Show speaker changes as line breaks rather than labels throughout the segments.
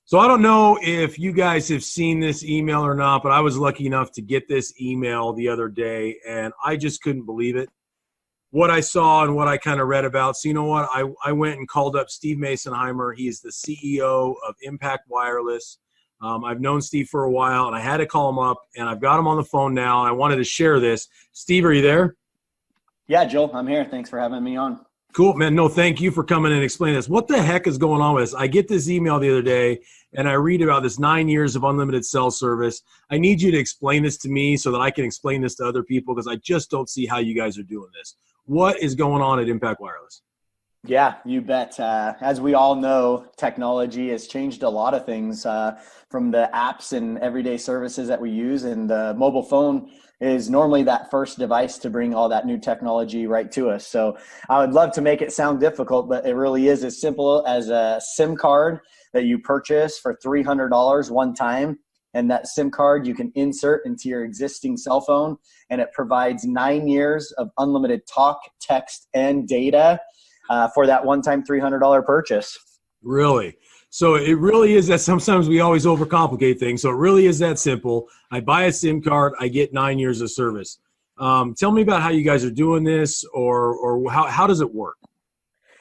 So I don't know if you guys have seen this email or not, but I was lucky enough to get this email the other day, and I just couldn't believe it. What I saw and what I kind of read about. So you know what? I went and called up Steve Masonheimer. He is the CEO of Impact Wireless. I've known Steve for a while, and I had to call him up, and I've got him on the phone now, and I wanted to share this. Steve, are you there?
Yeah, Joel, I'm here. Thanks for having me on.
Cool, man. No, thank you for coming and explaining this. What the heck is going on with this? I get this email the other day, and I read about this 9 years of unlimited cell service. I need you to explain this to me so that I can explain this to other people, because I just don't see how you guys are doing this. What is going on at Impact Wireless?
Yeah, you bet. As we all know, technology has changed a lot of things from the apps and everyday services that we use. And the mobile phone is normally that first device to bring all that new technology right to us. So I would love to make it sound difficult, but it really is as simple as a SIM card that you purchase for $300 one time. And that SIM card you can insert into your existing cell phone, and it provides 9 years of unlimited talk, text, and data for that one-time $300 purchase.
Really? So it really is that sometimes we always overcomplicate things. So it really is that simple. I buy a SIM card, I get 9 years of service. Tell me about how you guys are doing this, or how does it work?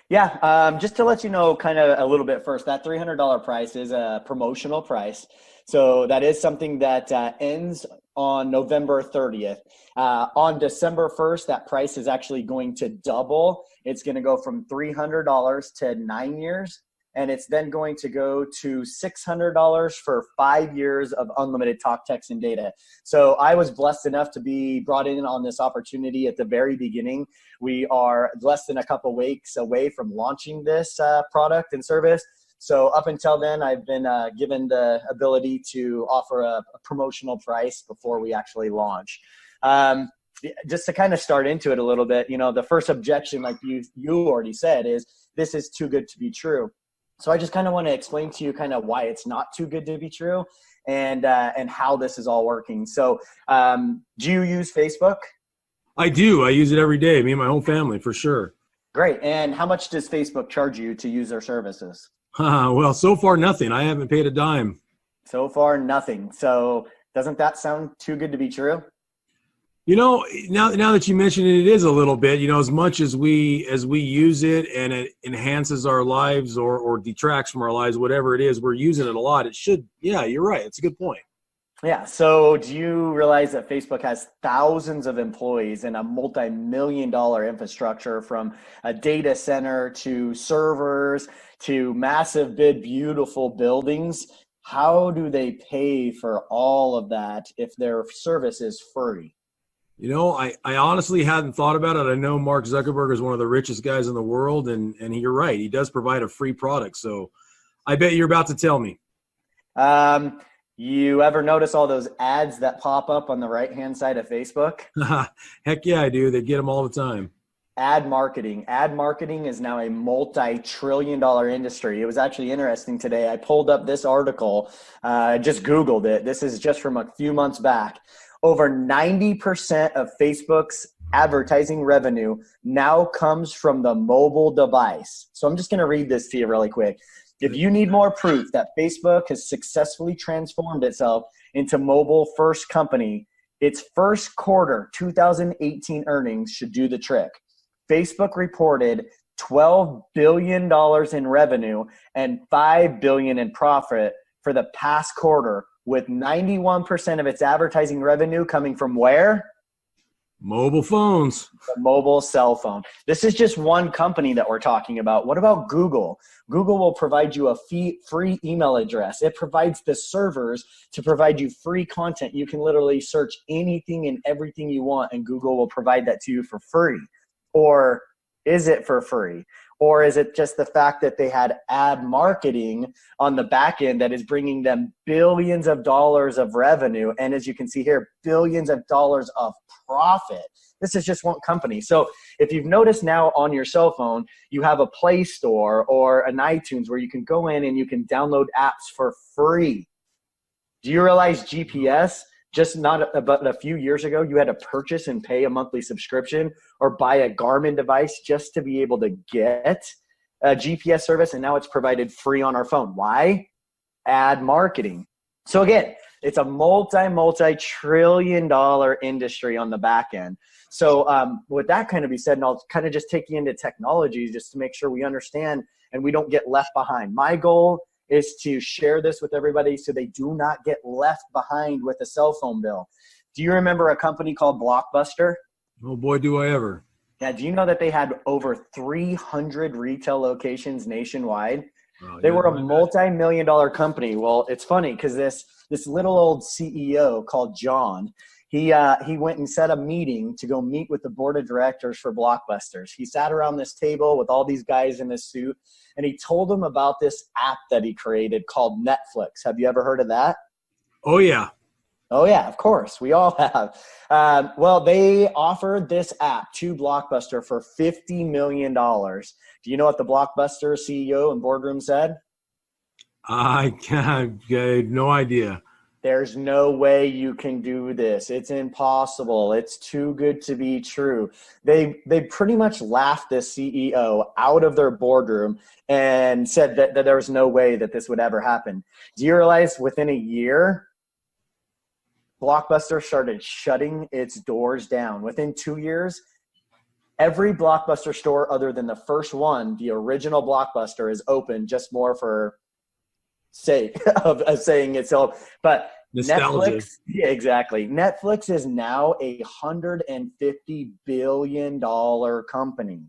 Yeah, just to let you know kind of a little bit first, that $300 price is a promotional price. So that is something that ends on November 30th. On December 1st, that price is actually going to double. It's going to go from $300 to 9 years, and it's then going to go to $600 for 5 years of unlimited talk, text, and data. So I was blessed enough to be brought in on this opportunity at the very beginning. We are less than a couple weeks away from launching this product and service. So up until then, I've been given the ability to offer a promotional price before we actually launch. Just to kind of start into it a little bit, you know, the first objection, like you already said, is this is too good to be true. So I just kind of want to explain to you kind of why it's not too good to be true, and how this is all working. So do you use Facebook?
I do. I use it every day, me and my whole family, for sure.
Great. And how much does Facebook charge you to use their services?
Well, so far, nothing. I haven't paid a dime.
So far, nothing. So doesn't that sound too good to be true?
You know, now that you mention it, it is a little bit. You know, as much as we use it and it enhances our lives or detracts from our lives, whatever it is, we're using it a lot. It should. Yeah, you're right. It's a good point.
Yeah. So do you realize that Facebook has thousands of employees and a multi-million-dollar infrastructure, from a data center to servers to massive, big, beautiful buildings? How do they pay for all of that if their service is free?
You know, I honestly hadn't thought about it. I know Mark Zuckerberg is one of the richest guys in the world, and you're right. He does provide a free product. So I bet you're about to tell me.
You ever notice all those ads that pop up on the right-hand side of Facebook?
Heck yeah, I do. They get them all the time.
Ad marketing. Ad marketing is now a multi-trillion-dollar industry. It was actually interesting today. I pulled up this article, just Googled it. This is just from a few months back. Over 90% of Facebook's advertising revenue now comes from the mobile device. So I'm just going to read this to you really quick. If you need more proof that Facebook has successfully transformed itself into mobile-first company, its first quarter 2018 earnings should do the trick. Facebook reported $12 billion in revenue and $5 billion in profit for the past quarter, with 91% of its advertising revenue coming from where?
Mobile phones.
The mobile cell phone. This is just one company that we're talking about. What about Google? Google will provide you a free email address. It provides the servers to provide you free content. You can literally search anything and everything you want, and Google will provide that to you for free. Or is it for free? Or is it just the fact that they had ad marketing on the back end that is bringing them billions of dollars of revenue? And as you can see here, billions of dollars of profit. This is just one company. So if you've noticed now on your cell phone, you have a Play Store or an iTunes where you can go in and you can download apps for free. Do you realize GPS? Just not about a few years ago, you had to purchase and pay a monthly subscription or buy a Garmin device just to be able to get a GPS service, and now it's provided free on our phone. Why? ad marketing. So again, it's a multi-trillion-dollar industry on the back end. So with that kind of be said, and I'll kind of just take you into technology just to make sure we understand and we don't get left behind. My goal is to share this with everybody so they do not get left behind with a cell phone bill. Do you remember a company called Blockbuster?
Oh boy, do I ever.
Yeah, do you know that they had over 300 retail locations nationwide? They were a multi-million-dollar company. Well, it's funny because this little old CEO called John, he went and set a meeting to go meet with the board of directors for Blockbusters. He sat around this table with all these guys in this suit, and he told them about this app that he created called Netflix. Have you ever heard of that?
Oh, yeah.
Oh, yeah, of course. We all have. Well, they offered this app to Blockbuster for $50 million. Do you know what the Blockbuster CEO and boardroom said?
I have no idea.
There's no way you can do this. It's impossible. It's too good to be true. They pretty much laughed this CEO out of their boardroom and said that there was no way that this would ever happen. Do you realize within a year, Blockbuster started shutting its doors down? Within 2 years, every Blockbuster store other than the first one, the original Blockbuster, is open just more for sake of saying it. So, but
nostalgia.
Netflix, yeah, exactly. Netflix is now a $150 billion company.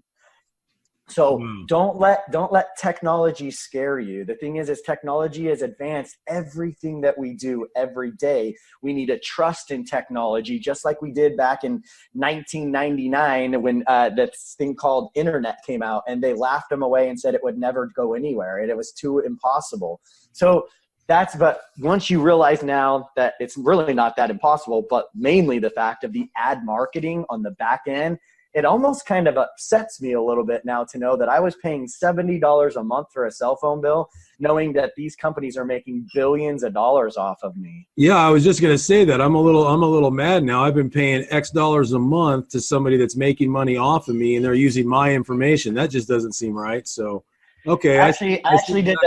So don't let technology scare you. The thing is technology is advanced. Everything that we do every day, we need to trust in technology, just like we did back in 1999 when that thing called internet came out, and they laughed them away and said it would never go anywhere and it was too impossible. So but once you realize now that it's really not that impossible, but mainly the fact of the ad marketing on the back end, it almost kind of upsets me a little bit now to know that I was paying $70 a month for a cell phone bill, knowing that these companies are making billions of dollars off of me.
Yeah, I was just going to say that I'm a little mad now. I've been paying X dollars a month to somebody that's making money off of me, and they're using my information. That just doesn't seem right. So, okay.
I actually did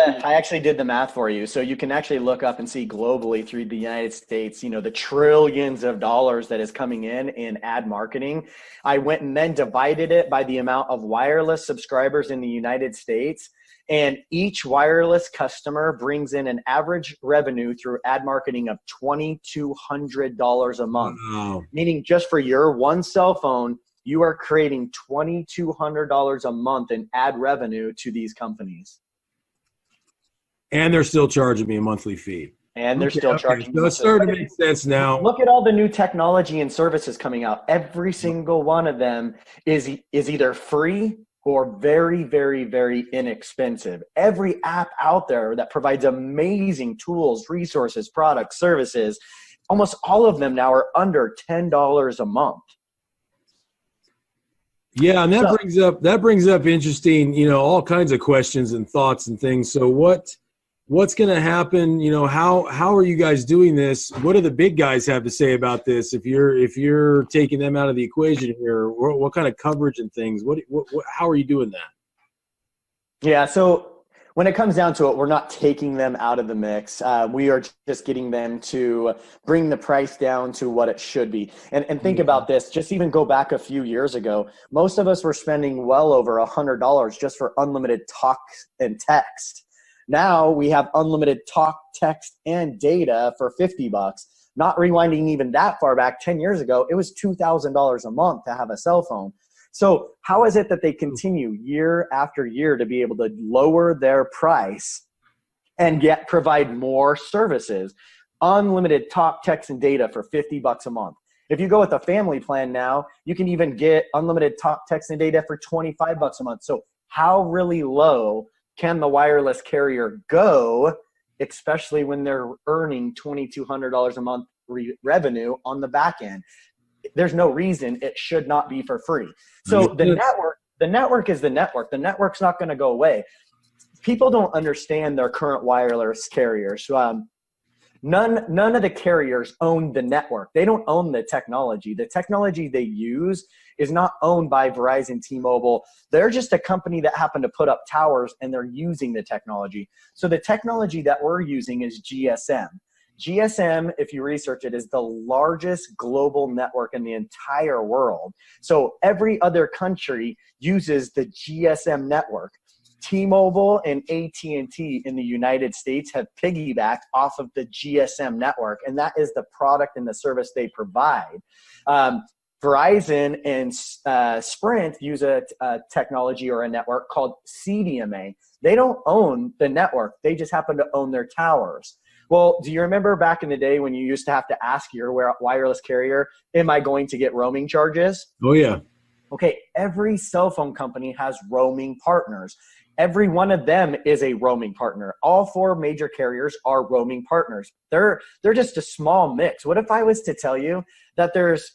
the math for you. So you can actually look up and see globally through the United States, the trillions of dollars that is coming in ad marketing. I went and then divided it by the amount of wireless subscribers in the United States. And each wireless customer brings in an average revenue through ad marketing of $2,200 a month.
Wow.
Meaning just for your one cell phone, you are creating $2,200 a month in ad revenue to these companies.
And they're still charging me a monthly fee.
And they're still charging.
So it's starting to make sense now.
Look at all the new technology and services coming out. Every single one of them is either free or very, very, very inexpensive. Every app out there that provides amazing tools, resources, products, services, almost all of them now are under $10 a month.
Yeah, and that brings up interesting, all kinds of questions and thoughts and things. So what's going to happen? How are you guys doing this? What do the big guys have to say about this? If you're taking them out of the equation here, what kind of coverage and things? How are you doing that?
Yeah, so when it comes down to it, we're not taking them out of the mix. We are just getting them to bring the price down to what it should be. And think about this, just even go back a few years ago, most of us were spending well over $100 just for unlimited talk and text. Now we have unlimited talk, text, and data for $50. Not rewinding even that far back, 10 years ago, it was $2,000 a month to have a cell phone. So how is it that they continue year after year to be able to lower their price and yet provide more services? Unlimited talk, text, and data for $50 a month. If you go with a family plan now, you can even get unlimited talk, text, and data for $25 a month. So how really low can the wireless carrier go, especially when they're earning $2,200 a month revenue on the back end? There's no reason it should not be for free. So the network is the network. The network's not going to go away. People don't understand their current wireless carriers. None of the carriers own the network. They don't own the technology. The technology they use is not owned by Verizon, T-Mobile. They're just a company that happened to put up towers, and they're using the technology. So the technology that we're using is GSM. GSM, if you research it, is the largest global network in the entire world. So every other country uses the GSM network. T-Mobile and AT&T in the United States have piggybacked off of the GSM network, and that is the product and the service they provide. Verizon and Sprint use a technology or a network called CDMA. They don't own the network. They just happen to own their towers. Well, do you remember back in the day when you used to have to ask your wireless carrier, am I going to get roaming charges?
Oh, yeah.
Okay, every cell phone company has roaming partners. Every one of them is a roaming partner. All 4 major carriers are roaming partners. They're just a small mix. What if I was to tell you that there's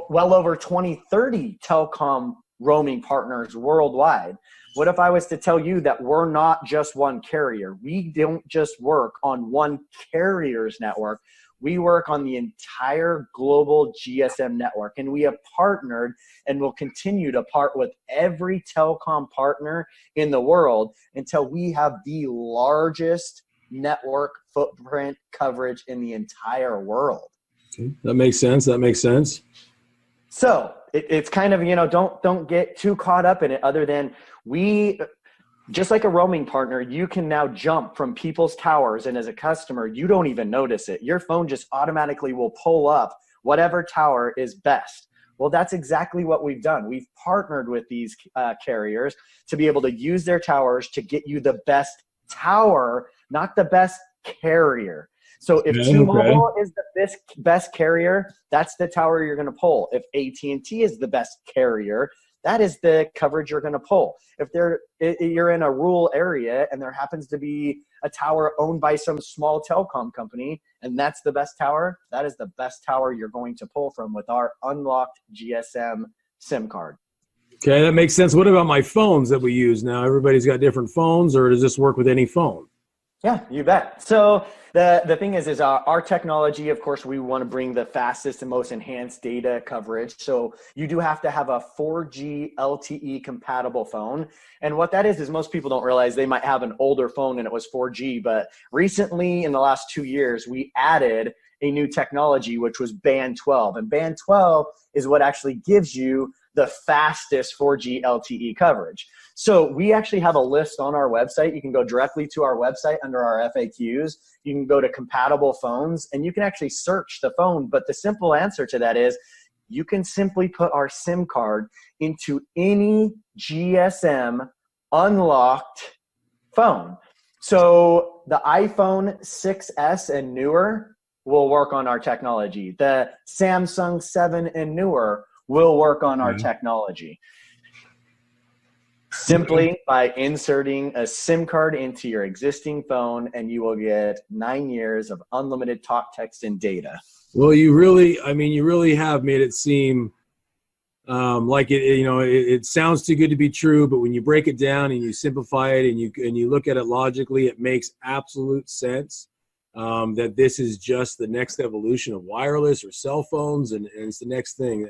well over 20, 30 telecom roaming partners worldwide? What if I was to tell you that we're not just one carrier? We don't just work on one carrier's network. We work on the entire global GSM network, and we have partnered and will continue to part with every telecom partner in the world until we have the largest network footprint coverage in the entire world.
Okay. That makes sense. That makes sense.
So it's kind of, don't get too caught up in it, other than just like a roaming partner, you can now jump from people's towers, and as a customer, you don't even notice it. Your phone just automatically will pull up whatever tower is best. Well, that's exactly what we've done. We've partnered with these carriers to be able to use their towers to get you the best tower, not the best carrier. So if T-Mobile is the best carrier, that's the tower you're going to pull. If AT&T is the best carrier, that is the coverage you're going to pull. If you're in a rural area and there happens to be a tower owned by some small telecom company, and that's the best tower, that is the best tower you're going to pull from with our unlocked GSM SIM card.
Okay, that makes sense. What about my phones that we use now? Everybody's got different phones, or does this work with any phone?
Yeah, you bet. So the thing is our technology, of course, we want to bring the fastest and most enhanced data coverage. So you do have to have a 4G LTE compatible phone. And what that is most people don't realize they might have an older phone and it was 4G. But recently, in the last 2 years, we added a new technology, which was Band 12. And Band 12 is what actually gives you the fastest 4G LTE coverage. So we actually have a list on our website. You can go directly to our website under our FAQs. You can go to compatible phones, and you can actually search the phone. But the simple answer to that is you can simply put our SIM card into any GSM unlocked phone. So the iPhone 6S and newer will work on our technology. The Samsung 7 and newer will work on our technology. Simply by inserting a SIM card into your existing phone, and you will get 9 years of unlimited talk, text, and data.
Well, you really have made it seem like it sounds too good to be true, but when you break it down and you simplify it and you look at it logically, it makes absolute sense. That this is just the next evolution of wireless or cell phones, and it's the next thing.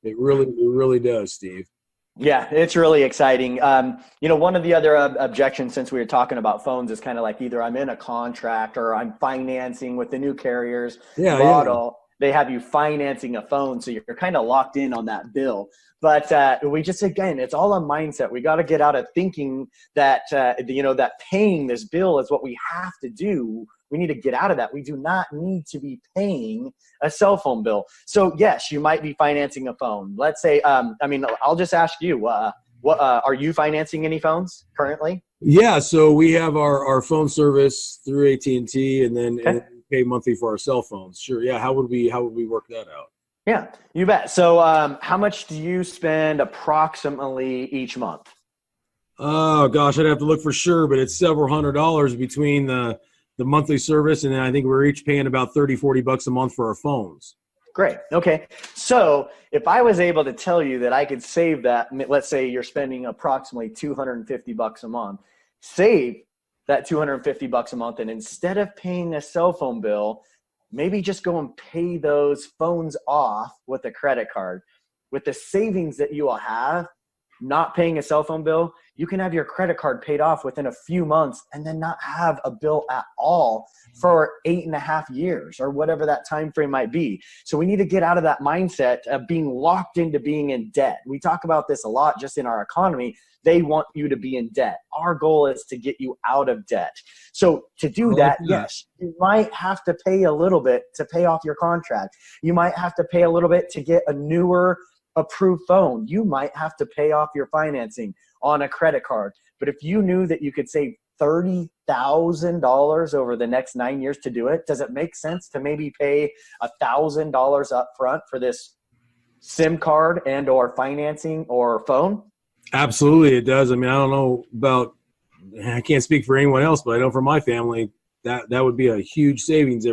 It really does, Steve.
Yeah, it's really exciting. One of the other objections, since we were talking about phones, is kind of like either I'm in a contract or I'm financing with the new carriers model. They have you financing a phone, so you're kind of locked in on that bill. But it's all a mindset. We got to get out of thinking that that paying this bill is what we have to do. We need to get out of that. We do not need to be paying a cell phone bill. So yes, you might be financing a phone. Let's say, I'll just ask you, what are you financing any phones currently?
Yeah, so we have our phone service through AT&T, and then and pay monthly for our cell phones. Sure, yeah. How would we work that out?
Yeah, you bet. So how much do you spend approximately each month?
Oh gosh, I'd have to look for sure, but it's several $100s between the monthly service, and then I think we're each paying about $30-$40 a month for our phones.
Great. Okay. So if I was able to tell you that I could save that, let's say you're spending approximately $250 a month, save that $250 a month, and instead of paying a cell phone bill, maybe just go and pay those phones off with a credit card. With the savings that you will have, not paying a cell phone bill, you can have your credit card paid off within a few months and then not have a bill at all for 8.5 years or whatever that time frame might be. So we need to get out of that mindset of being locked into being in debt. We talk about this a lot just in our economy. They want you to be in debt. Our goal is to get you out of debt. So to do that, yes, you might have to pay a little bit to pay off your contract. You might have to pay a little bit to get a newer approved phone. You might have to pay off your financing on a credit card. But if you knew that you could save $30,000 over the next 9 years to do it, does it make sense to maybe pay $1,000 up front for this SIM card and or financing or phone?
Absolutely, it does. I mean, I don't know about, I can't speak for anyone else, but I know for my family that would be a huge savings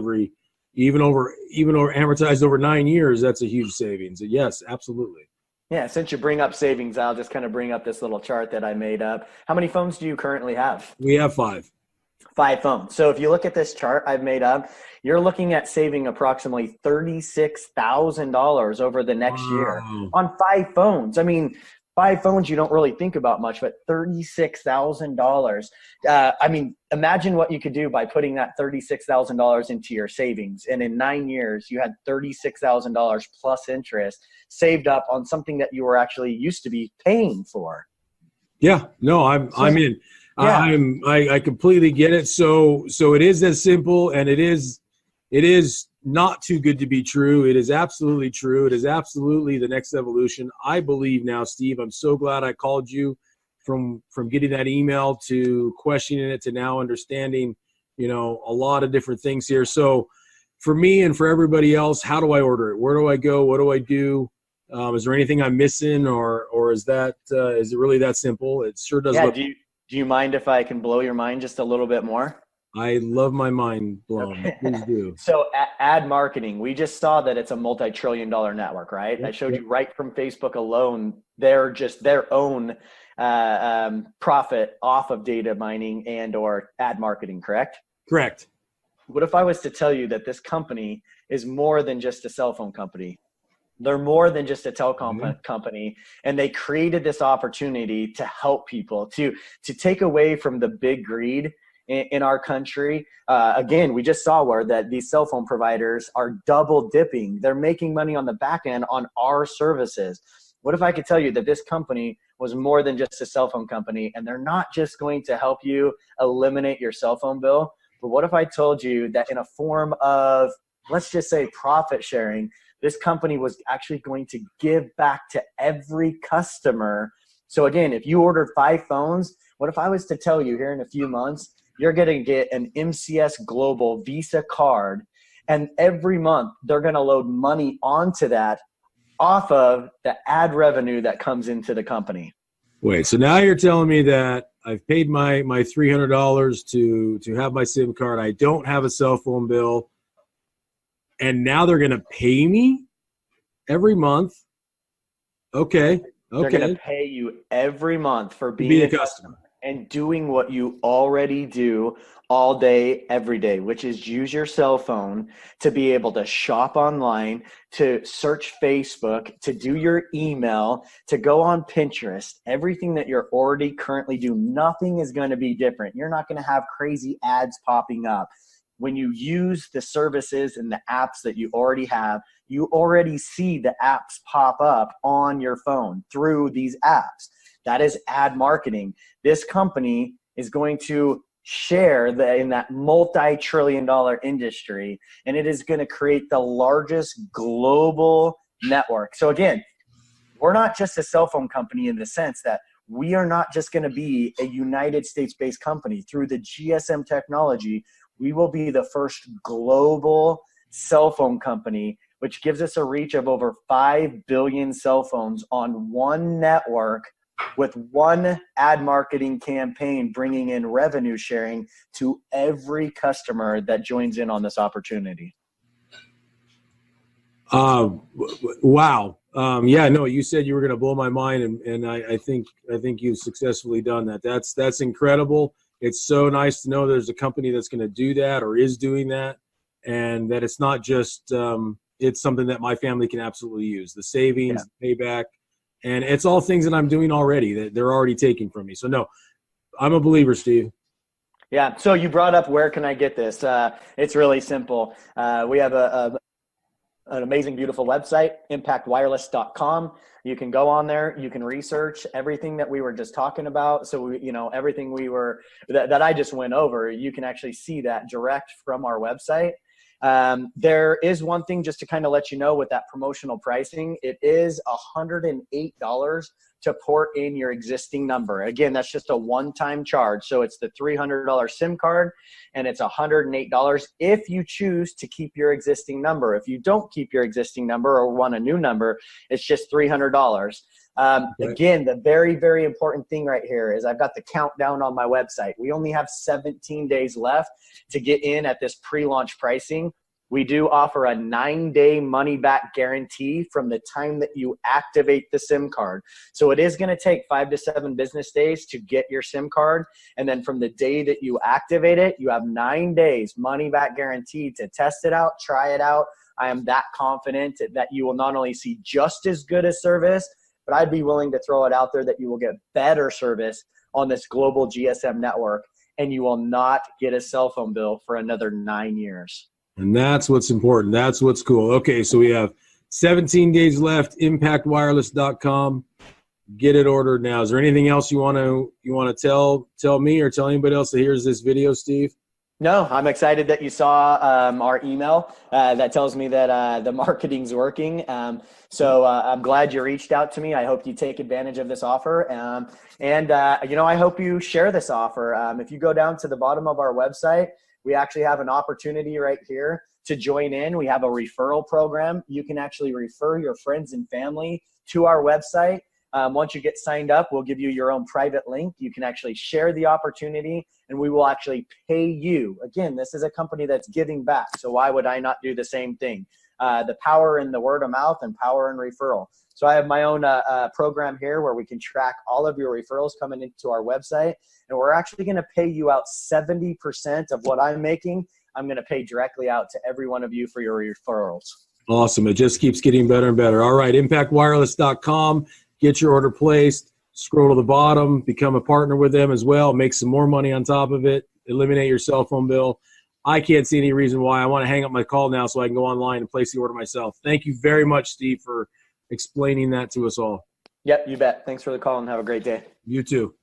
even over amortized over 9 years. That's a huge savings. Yes, absolutely.
Yeah, since you bring up savings, I'll just kind of bring up this little chart that I made up. How many phones do you currently have?
We have 5.
5 phones. So if you look at this chart I've made up, you're looking at saving approximately $36,000 over the next year on 5 phones. I mean, 5 phones you don't really think about much, but $36,000. I mean, imagine what you could do by putting that $36,000 into your savings. And in 9 years, you had $36,000 plus interest saved up on something that you were actually used to be paying for.
Yeah, no, I'm in. Yeah. I completely get it. So it is as simple, and it is not too good to be true. It is absolutely true. It is absolutely the next evolution. I believe now, Steve, I'm so glad I called you from getting that email to questioning it to now understanding, a lot of different things here. So for me and for everybody else, how do I order it? Where do I go? What do I do? Is there anything I'm missing, or is it really that simple? It sure does.
Yeah. Do you mind if I can blow your mind just a little bit more?
I love my mind blown. Okay. Please do.
So ad marketing, we just saw that it's a multi-trillion-dollar network, right? Yep. I showed you right from Facebook alone, they're just their own profit off of data mining and or ad marketing, correct?
Correct.
What if I was to tell you that this company is more than just a cell phone company? They're more than just a telecom company, and they created this opportunity to help people, to take away from the big greed in our country. Again, we just saw where that these cell phone providers are double dipping. They're making money on the back end on our services. What if I could tell you that this company was more than just a cell phone company, and they're not just going to help you eliminate your cell phone bill, but what if I told you that in a form of, let's just say, profit sharing, this company was actually going to give back to every customer. So again, if you ordered 5 phones, what if I was to tell you here in a few months, you're going to get an MCS Global Visa card, and every month they're going to load money onto that off of the ad revenue that comes into the company.
Wait, so now you're telling me that I've paid my $300 to have my SIM card. I don't have a cell phone bill, and now they're going to pay me every month. Okay.
They're going to pay you every month for being a customer and doing what you already do all day, every day, which is use your cell phone to be able to shop online, to search Facebook, to do your email, to go on Pinterest. Everything that you're already currently doing, nothing is going to be different. You're not going to have crazy ads popping up. When you use the services and the apps that you already have, you already see the apps pop up on your phone through these apps. That is ad marketing. This company is going to share in that multi-trillion-dollar industry, and it is going to create the largest global network. So again, we're not just a cell phone company in the sense that we are not just going to be a United States-based company. Through the GSM technology, we will be the first global cell phone company, which gives us a reach of over 5 billion cell phones on one network, with one ad marketing campaign bringing in revenue sharing to every customer that joins in on this opportunity.
Wow. Yeah, no, you said you were going to blow my mind, and I think you've successfully done that. That's incredible. It's so nice to know there's a company that's going to do that or is doing that, and that it's not just it's something that my family can absolutely use. The savings, the payback, and it's all things that I'm doing already that they're already taking from me. So no, I'm a believer, Steve.
Yeah. So you brought up, where can I get this? It's really simple. We have an amazing, beautiful website, impactwireless.com. You can go on there. You can research everything that we were just talking about. So, everything that I just went over, you can actually see that direct from our website. There is one thing just to kind of let you know with that promotional pricing. It is $108 to port in your existing number. Again, that's just a one-time charge. So it's the $300 SIM card, and it's $108 if you choose to keep your existing number. If you don't keep your existing number or want a new number, it's just $300. Again, the very, very important thing right here is I've got the countdown on my website. We only have 17 days left to get in at this pre-launch pricing. We do offer a 9-day money-back guarantee from the time that you activate the SIM card. So it is going to take 5 to 7 business days to get your SIM card. And then from the day that you activate it, you have 9 days money-back guarantee to test it out, try it out. I am that confident that you will not only see just as good a service, but I'd be willing to throw it out there that you will get better service on this global GSM network, and you will not get a cell phone bill for another 9 years.
And that's what's important. That's what's cool. Okay, so we have 17 days left. ImpactWireless.com. Get it ordered now. Is there anything else you want to tell me or tell anybody else that hears this video, Steve?
No, I'm excited that you saw our email that tells me that the marketing's working. So I'm glad you reached out to me. I hope you take advantage of this offer. And I hope you share this offer. If you go down to the bottom of our website, we actually have an opportunity right here to join in. We have a referral program. You can actually refer your friends and family to our website. Once you get signed up, we'll give you your own private link. You can actually share the opportunity, and we will actually pay you. Again, this is a company that's giving back, so why would I not do the same thing? The power in the word of mouth and power in referral. So I have my own program here where we can track all of your referrals coming into our website, and we're actually going to pay you out 70% of what I'm making. I'm going to pay directly out to every one of you for your referrals.
Awesome. It just keeps getting better and better. All right, impactwireless.com. Get your order placed, scroll to the bottom, become a partner with them as well, make some more money on top of it, eliminate your cell phone bill. I can't see any reason why. I want to hang up my call now so I can go online and place the order myself. Thank you very much, Steve, for explaining that to us all.
Yep, you bet. Thanks for the call and have a great day.
You too.